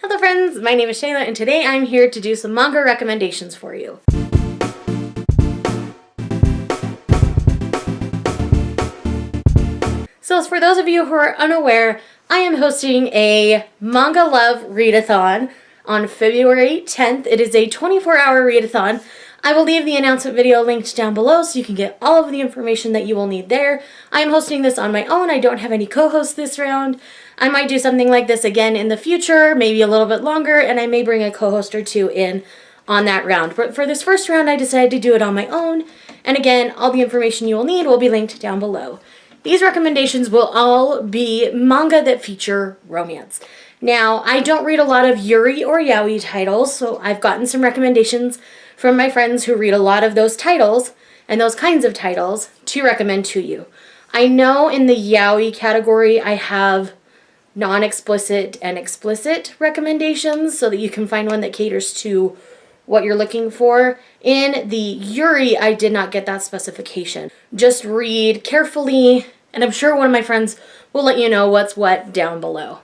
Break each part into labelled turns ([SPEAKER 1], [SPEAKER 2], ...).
[SPEAKER 1] Hello friends, my name is Shayla and today I'm here to do some manga recommendations for you. So for those of you who are unaware, I am hosting a Manga Love Readathon on February 10th. It is a 24-hour readathon. I will leave the announcement video linked down below so you can get all of the information that you will need there. I am hosting this on my own. I don't have any co-hosts this round. I might do something like this again in the future, maybe a little bit longer, and I may bring a co-host or two in on that round. But for this first round, I decided to do it on my own. And again, all the information you will need will be linked down below. These recommendations will all be manga that feature romance. Now, I don't read a lot of Yuri or Yaoi titles, so I've gotten some recommendations from my friends who read a lot of those titles and those kinds of titles to recommend to you. I know in the Yaoi category I have non-explicit and explicit recommendations so that you can find one that caters to what you're looking for. In the Yuri, I did not get that specification. Just read carefully, and I'm sure one of my friends will let you know what's what down below.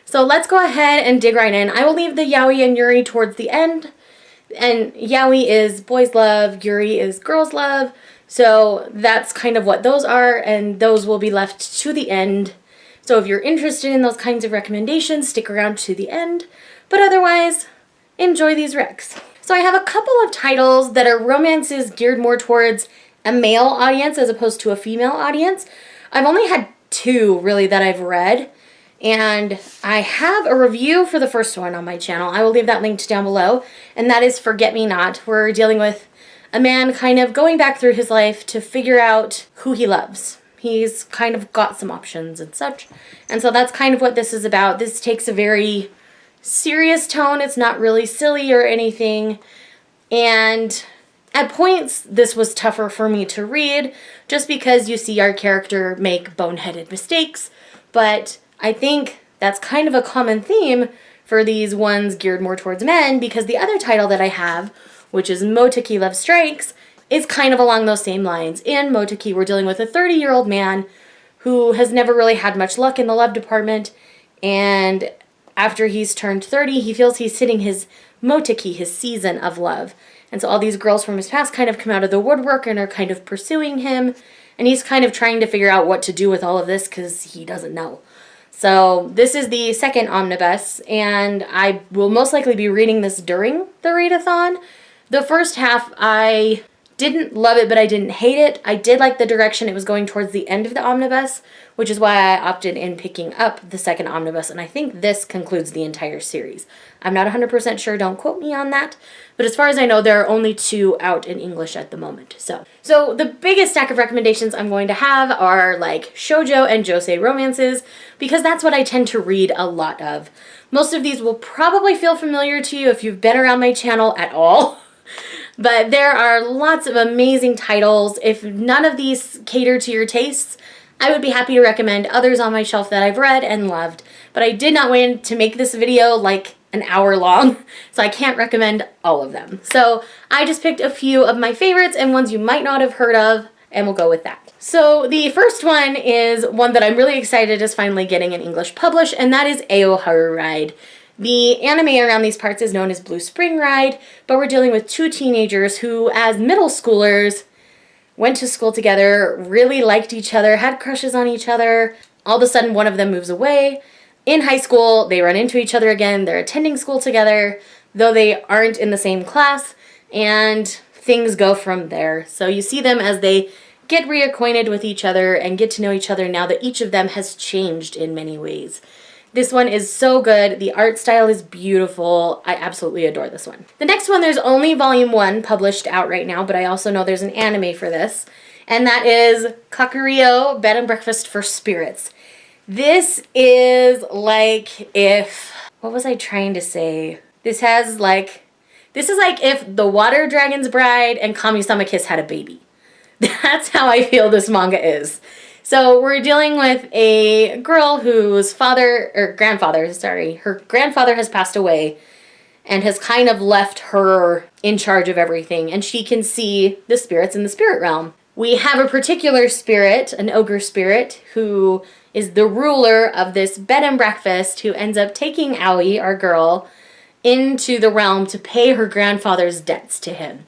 [SPEAKER 1] So let's go ahead and dig right in. I will leave the Yaoi and Yuri towards the end. And Yaoi is boys love, Yuri is girls love. So that's kind of what those are, and those will be left to the end. So if you're interested in those kinds of recommendations, stick around to the end. But otherwise, enjoy these recs. So I have a couple of titles that are romances geared more towards a male audience as opposed to a female audience. I've only had two really that I've read. And I have a review for the first one on my channel. I will leave that linked down below. And that is Forget Me Not. We're dealing with a man kind of going back through his life to figure out who he loves. He's kind of got some options and such. And so that's kind of what this is about. This takes a very serious tone. It's not really silly or anything. And at points, this was tougher for me to read just because you see our character make boneheaded mistakes. But I think that's kind of a common theme for these ones geared more towards men, because the other title that I have, which is Moteki Love Strikes, is kind of along those same lines. In Moteki, we're dealing with a 30-year-old man who has never really had much luck in the love department, and after he's turned 30, he feels he's hitting his Moteki, his season of love. And so all these girls from his past kind of come out of the woodwork and are kind of pursuing him, and he's kind of trying to figure out what to do with all of this because he doesn't know. So this is the second omnibus, and I will most likely be reading this during the readathon. The first half, I didn't love it, but I didn't hate it. I did like the direction it was going towards the end of the omnibus, which is why I opted in picking up the second omnibus, and I think this concludes the entire series. I'm not 100% sure, don't quote me on that, but as far as I know, there are only two out in English at the moment. So the biggest stack of recommendations I'm going to have are like shoujo and josei romances, because that's what I tend to read a lot of. Most of these will probably feel familiar to you if you've been around my channel at all. But there are lots of amazing titles. If none of these cater to your tastes, I would be happy to recommend others on my shelf that I've read and loved. But I did not want to make this video like an hour long, so I can't recommend all of them. So I just picked a few of my favorites and ones you might not have heard of, and we'll go with that. So the first one is one that I'm really excited is finally getting in English published, and that is Ao Haru Ride. The anime around these parts is known as Blue Spring Ride, but we're dealing with two teenagers who, as middle schoolers, went to school together, really liked each other, had crushes on each other. All of a sudden, one of them moves away. In high school, they run into each other again. They're attending school together, though they aren't in the same class, and things go from there. So you see them as they get reacquainted with each other and get to know each other now that each of them has changed in many ways. This one is so good. The art style is beautiful. I absolutely adore this one. The next one, there's only volume 1 published out right now, but I also know there's an anime for this, and that is Kakuryou Bed and Breakfast for Spirits. This is like if, what was I trying to say? This is like if The Water Dragon's Bride and Kami-sama Kiss had a baby. That's how I feel this manga is. So we're dealing with a girl whose her grandfather has passed away and has kind of left her in charge of everything, and she can see the spirits in the spirit realm. We have a particular spirit, an ogre spirit, who is the ruler of this bed and breakfast who ends up taking Aoi, our girl, into the realm to pay her grandfather's debts to him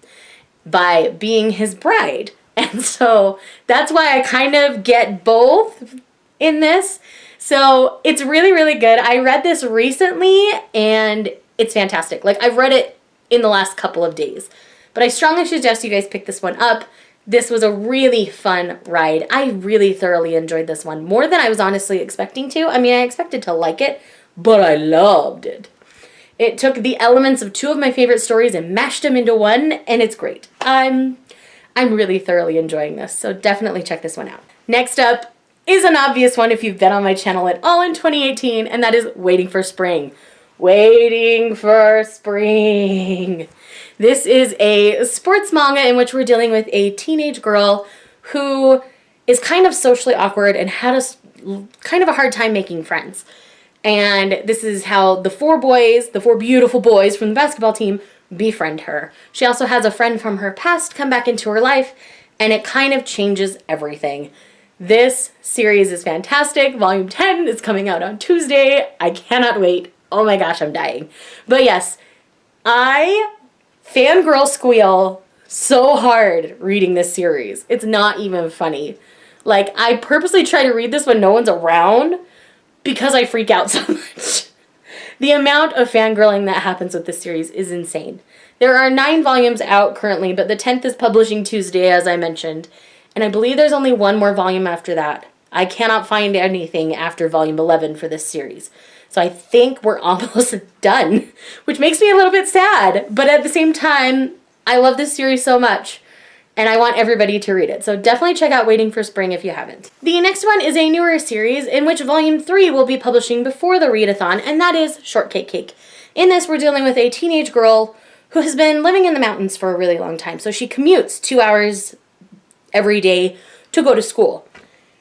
[SPEAKER 1] by being his bride. And so that's why I kind of get both in this. So it's really, really good. I read this recently and it's fantastic. Like, I've read it in the last couple of days, but I strongly suggest you guys pick this one up. This was a really fun ride. I really thoroughly enjoyed this one, more than I was honestly expecting to. I mean, I expected to like it, but I loved it. It took the elements of two of my favorite stories and mashed them into one, and it's great. I'm really thoroughly enjoying this, so definitely check this one out. Next up is an obvious one if you've been on my channel at all in 2018, and that is Waiting for Spring. Waiting for Spring. This is a sports manga in which we're dealing with a teenage girl who is kind of socially awkward and had kind of a hard time making friends. And this is how the four beautiful boys from the basketball team, befriend her. She also has a friend from her past come back into her life, and it kind of changes everything. This series is fantastic. Volume 10 is coming out on Tuesday. I cannot wait. Oh my gosh, I'm dying. But yes, I fangirl squeal so hard reading this series. It's not even funny. Like, I purposely try to read this when no one's around because I freak out so much. The amount of fangirling that happens with this series is insane. There are 9 volumes out currently, but the 10th is publishing Tuesday, as I mentioned. And I believe there's only one more volume after that. I cannot find anything after volume 11 for this series. So I think we're almost done, which makes me a little bit sad. But at the same time, I love this series so much, and I want everybody to read it. So definitely check out Waiting for Spring if you haven't. The next one is a newer series in which volume 3 will be publishing before the readathon, and that is Shortcake Cake. In this, we're dealing with a teenage girl who has been living in the mountains for a really long time. So she commutes 2 hours every day to go to school.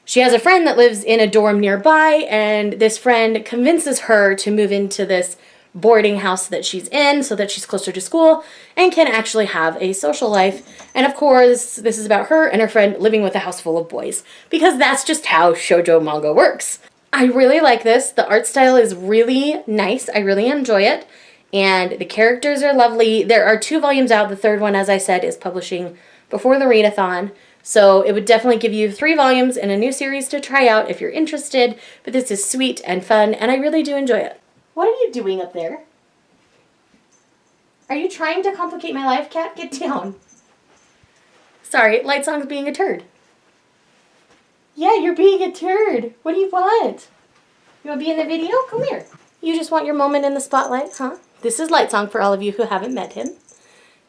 [SPEAKER 1] She has a friend that lives in a dorm nearby, and this friend convinces her to move into this boarding house that she's in so that she's closer to school and can actually have a social life. And of course, this is about her and her friend living with a house full of boys, because that's just how shoujo manga works. I really like this. The art style is really nice. I really enjoy it. And the characters are lovely. There are 2 volumes out. The third one, as I said, is publishing before the readathon. So it would definitely give you 3 volumes and a new series to try out if you're interested. But this is sweet and fun, and I really do enjoy it. What are you doing up there? Are you trying to complicate my life, cat? Get down. Sorry, Lightsong's being a turd. Yeah, you're being a turd. What do you want? You want to be in the video? Come here. You just want your moment in the spotlight, huh? This is Lightsong for all of you who haven't met him.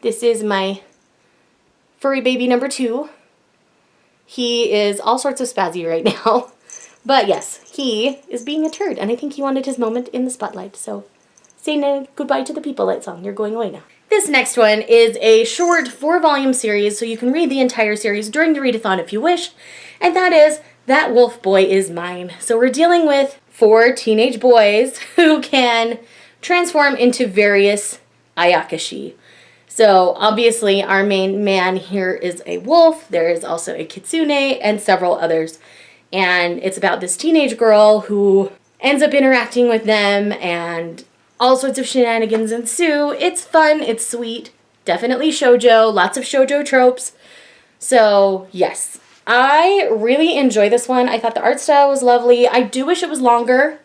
[SPEAKER 1] This is my furry baby number 2. He is all sorts of spazzy right now. But yes, he is being a turd, and I think he wanted his moment in the spotlight. So say goodbye to the people, Lightsong. You're going away now. This next one is a short 4-volume series, so you can read the entire series during the readathon if you wish. And that is That Wolf Boy Is Mine. So we're dealing with 4 teenage boys who can transform into various ayakashi. So obviously our main man here is a wolf. There is also a kitsune and several others. And it's about this teenage girl who ends up interacting with them, and all sorts of shenanigans ensue. It's fun, it's sweet, definitely shoujo, lots of shoujo tropes. So yes, I really enjoy this one. I thought the art style was lovely. I do wish it was longer.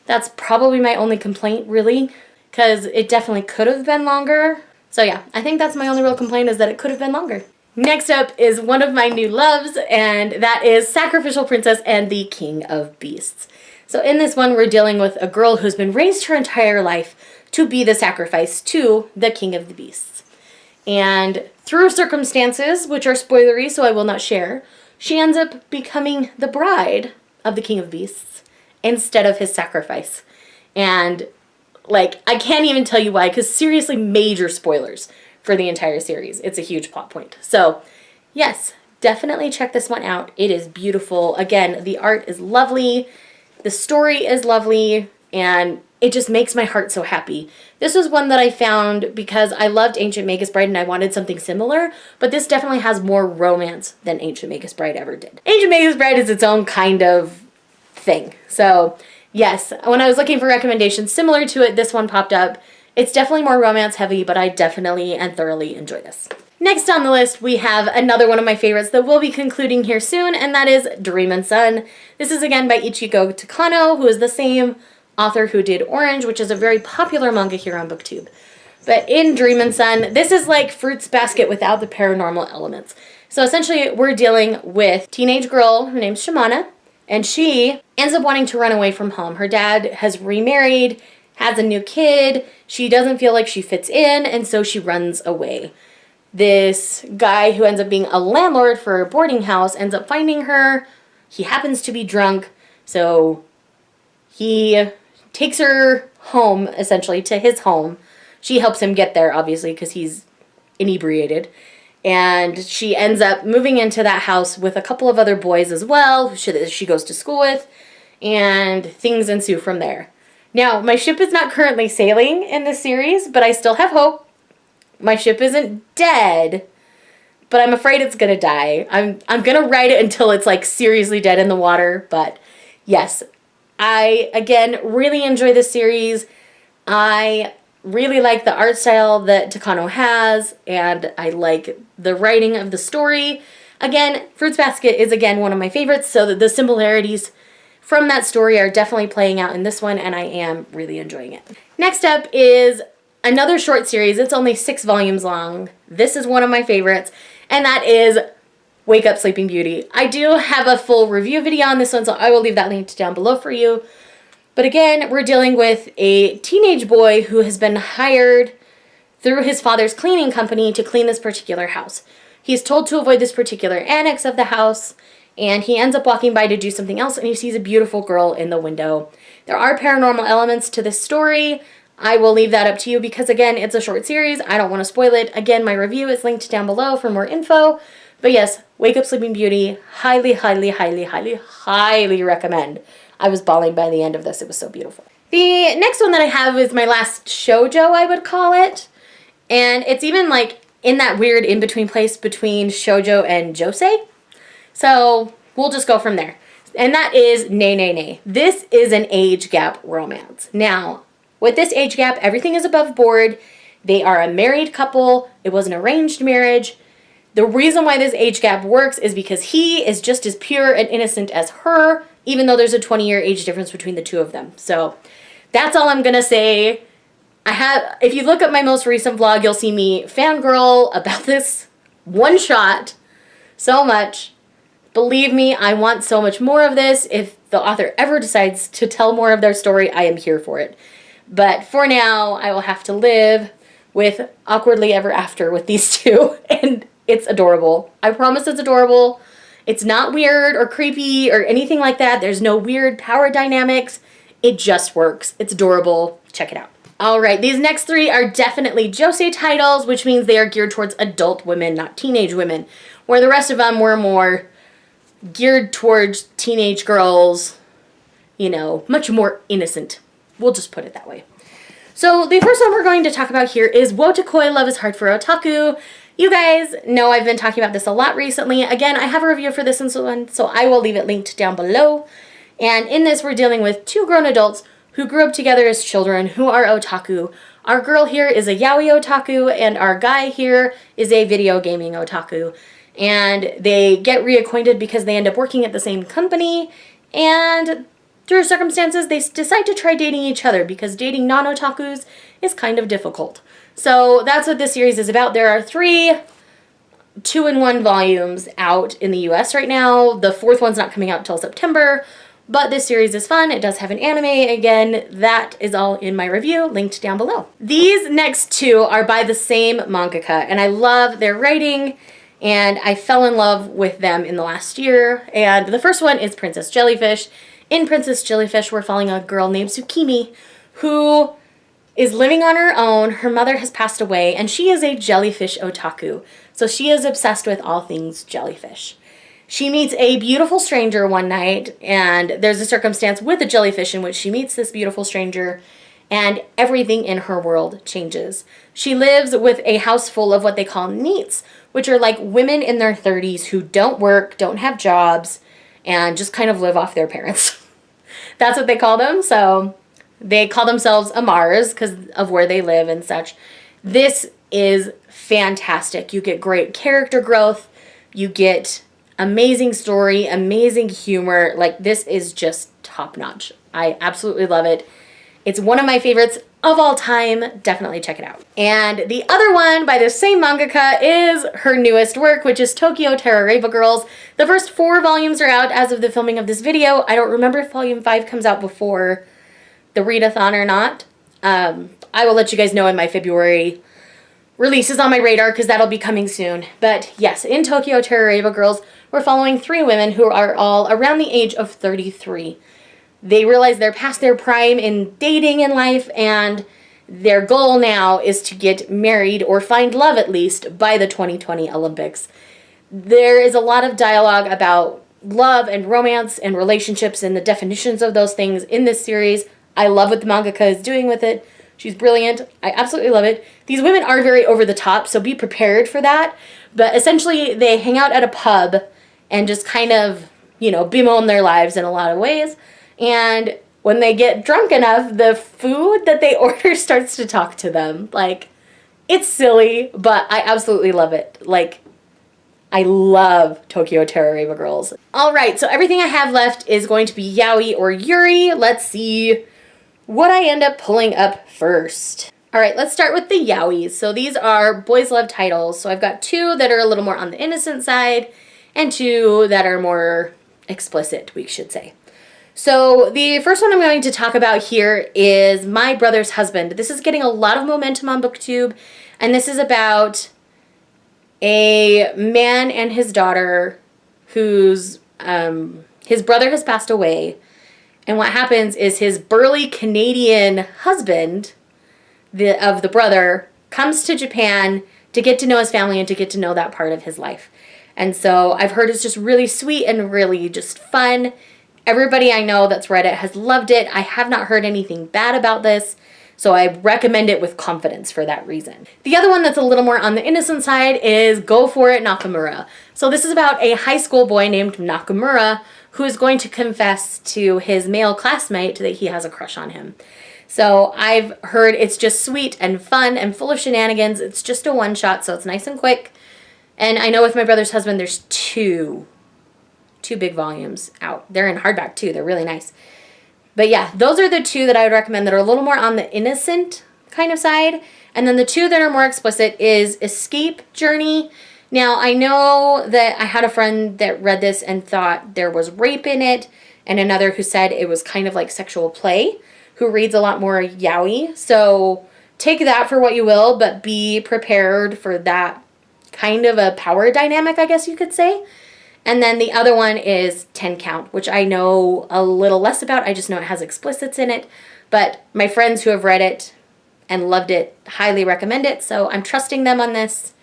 [SPEAKER 1] That's probably my only complaint, really, because it definitely could have been longer. So yeah, I think that's my only real complaint, is that it could have been longer. Next up is one of my new loves, and that is Sacrificial Princess and the King of Beasts. So in this one, we're dealing with a girl who's been raised her entire life to be the sacrifice to the King of the Beasts. And through circumstances, which are spoilery, so I will not share, she ends up becoming the bride of the King of Beasts instead of his sacrifice. And like, I can't even tell you why, because seriously, major spoilers for the entire series. It's a huge plot point. So yes, definitely check this one out. It is beautiful. Again, the art is lovely. The story is lovely, and it just makes my heart so happy. This was one that I found because I loved Ancient Magus Bride and I wanted something similar, but this definitely has more romance than Ancient Magus Bride ever did. Ancient Magus Bride is its own kind of thing. So yes, when I was looking for recommendations similar to it, this one popped up. It's definitely more romance heavy, but I definitely and thoroughly enjoy this. Next on the list, we have another one of my favorites that we'll be concluding here soon, and that is Dream and Sun. This is again by Ichigo Takano, who is the same author who did Orange, which is a very popular manga here on BookTube. But in Dream and Sun, this is like Fruits Basket without the paranormal elements. So essentially, we're dealing with a teenage girl, her name's Shimana, and she ends up wanting to run away from home. Her dad has remarried, has a new kid, she doesn't feel like she fits in, and so she runs away. This guy who ends up being a landlord for a boarding house ends up finding her. He happens to be drunk, so he takes her home, essentially, to his home. She helps him get there, obviously, because he's inebriated. And she ends up moving into that house with a couple of other boys as well, who she goes to school with, and things ensue from there. Now, my ship is not currently sailing in this series, but I still have hope. My ship isn't dead, but I'm afraid it's gonna die. I'm gonna ride it until it's like seriously dead in the water, but yes, I, again, really enjoy this series. I really like the art style that Takano has, and I like the writing of the story. Again, Fruits Basket is, again, one of my favorites, so the similarities from that story are definitely playing out in this one, and I am really enjoying it. Next up is another short series. It's only 6 volumes long. This is one of my favorites, and that is Wake Up Sleeping Beauty. I do have a full review video on this one, so I will leave that linked down below for you. But again, we're dealing with a teenage boy who has been hired through his father's cleaning company to clean this particular house. He's told to avoid this particular annex of the house, and he ends up walking by to do something else, and he sees a beautiful girl in the window. There are paranormal elements to this story. I will leave that up to you because, again, it's a short series. I don't want to spoil it. Again, my review is linked down below for more info. But yes, Wake Up Sleeping Beauty, highly, highly, highly, highly, highly recommend. I was bawling by the end of this. It was so beautiful. The next one that I have is my last shoujo, I would call it. And it's even like in that weird in-between place between shoujo and josei. So we'll just go from there. And that is Nay Nay Nay. This is an age gap romance. Now, with this age gap, everything is above board. They are a married couple. It was an arranged marriage. The reason why this age gap works is because he is just as pure and innocent as her, even though there's a 20-year age difference between the two of them. So that's all I'm going to say. If you look at my most recent vlog, you'll see me fangirl about this one shot so much. Believe me, I want so much more of this. If the author ever decides to tell more of their story, I am here for it. But for now, I will have to live with awkwardly ever after with these two. And it's adorable. I promise it's adorable. It's not weird or creepy or anything like that. There's no weird power dynamics. It just works. It's adorable. Check it out. All right, these next 3 are definitely josei titles, which means they are geared towards adult women, not teenage women, where the rest of them were more geared towards teenage girls, you know, much more innocent. We'll just put it that way. So the first one we're going to talk about here is Wotakoi Love is Hard for Otaku. You guys know I've been talking about this a lot recently. Again, I have a review for this one, so I will leave it linked down below. And in this, we're dealing with 2 grown adults who grew up together as children who are otaku. Our girl here is a yaoi otaku, and our guy here is a video gaming otaku. And they get reacquainted because they end up working at the same company, and through circumstances, they decide to try dating each other because dating non-otakus is kind of difficult. So that's what this series is about. There are 3 2-in-1 volumes out in the US right now. The 4th one's not coming out until September, but this series is fun. It does have an anime. Again, that is all in my review, linked down below. These next 2 are by the same mangaka, and I love their writing, and I fell in love with them in the last year. And the first one is Princess Jellyfish. In Princess Jellyfish, we're following a girl named Tsukimi who is living on her own. Her mother has passed away, and she is a jellyfish otaku. So she is obsessed with all things jellyfish. She meets a beautiful stranger one night, and there's a circumstance with a jellyfish in which she meets this beautiful stranger, and everything in her world changes. She lives with a house full of what they call neets, which are like women in their 30s who don't work, don't have jobs, and just kind of live off their parents. that's what they call them. So they call themselves Amars because of where they live and such. This is fantastic. You get great character growth. You get amazing story, amazing humor. Like, this is just top notch. I absolutely love it. It's one of my favorites of all time. Definitely check it out. And the other one by the same mangaka is her newest work, which is Tokyo Terroreba Girls. The first 4 volumes are out as of the filming of this video. I don't remember if volume 5 comes out before the readathon or not. I will let you guys know in my February releases on my radar because that'll be coming soon. But yes, in Tokyo Terroreba Girls, we're following 3 women who are all around the age of 33. They realize they're past their prime in dating in life, and their goal now is to get married or find love at least by the 2020 Olympics. There is a lot of dialogue about love and romance and relationships and the definitions of those things in this series. I love what the mangaka is doing with it. She's brilliant. I absolutely love it. These women are very over the top, so be prepared for that. But essentially, they hang out at a pub and just kind of, bemoan their lives in a lot of ways. And when they get drunk enough, the food that they order starts to talk to them. Like, it's silly, but I absolutely love it. Like, I love Tokyo Terroreba Girls. All right, so everything I have left is going to be yaoi or yuri. Let's see what I end up pulling up first. All right, let's start with the yaois. So these are boys love titles. So I've got 2 that are a little more on the innocent side and 2 that are more explicit, we should say. So the first one I'm going to talk about here is My Brother's Husband. This is getting a lot of momentum on BookTube, and this is about a man and his daughter whose his brother has passed away, and what happens is his burly Canadian husband of the brother comes to Japan to get to know his family and to get to know that part of his life. And so I've heard it's just really sweet and really just fun. Everybody I know that's read it has loved it. I have not heard anything bad about this, so I recommend it with confidence for that reason. The other one that's a little more on the innocent side is Go For It, Nakamura. So this is about a high school boy named Nakamura who is going to confess to his male classmate that he has a crush on him. So I've heard it's just sweet and fun and full of shenanigans. It's just a one-shot, so it's nice and quick. And I know with My Brother's Husband, there's two big volumes out. They're in hardback too. They're really nice. But yeah, those are the 2 that I would recommend that are a little more on the innocent kind of side. And then the 2 that are more explicit is Escape Journey. Now, I know that I had a friend that read this and thought there was rape in it, and another who said it was kind of like sexual play, who reads a lot more yaoi. So take that for what you will, but be prepared for that kind of a power dynamic, I guess you could say. And then the other one is 10 Count, which I know a little less about. I just know it has explicits in it. But my friends who have read it and loved it highly recommend it, so I'm trusting them on this.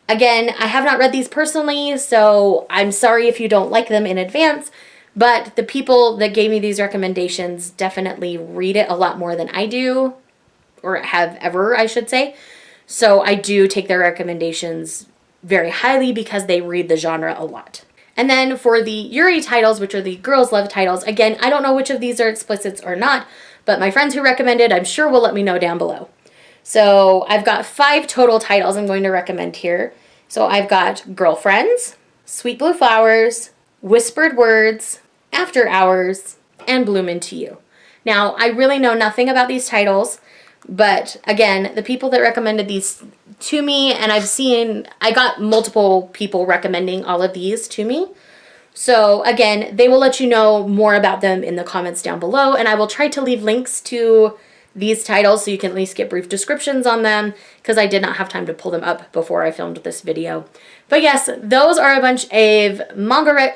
[SPEAKER 1] Again, I have not read these personally, so I'm sorry if you don't like them in advance, but the people that gave me these recommendations definitely read it a lot more than I do, or have ever, I should say. So I do take their recommendations very highly because they read the genre a lot. And then for the Yuri titles, which are the girls' love titles, again, I don't know which of these are explicits or not, but my friends who recommended, I'm sure will let me know down below. So I've got 5 total titles I'm going to recommend here. So I've got Girlfriends, Sweet Blue Flowers, Whispered Words, After Hours, and Bloom Into You. Now, I really know nothing about these titles, but again, the people that recommended these to me, and I got multiple people recommending all of these to me. So again, they will let you know more about them in the comments down below, and I will try to leave links to these titles so you can at least get brief descriptions on them, because I did not have time to pull them up before I filmed this video. But yes, those are a bunch of manga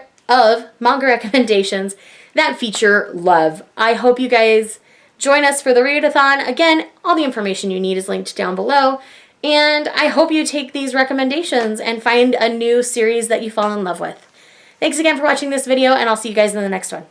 [SPEAKER 1] recommendations that feature love. I hope you guys join us for the readathon. Again, all the information you need is linked down below. And I hope you take these recommendations and find a new series that you fall in love with. Thanks again for watching this video, and I'll see you guys in the next one.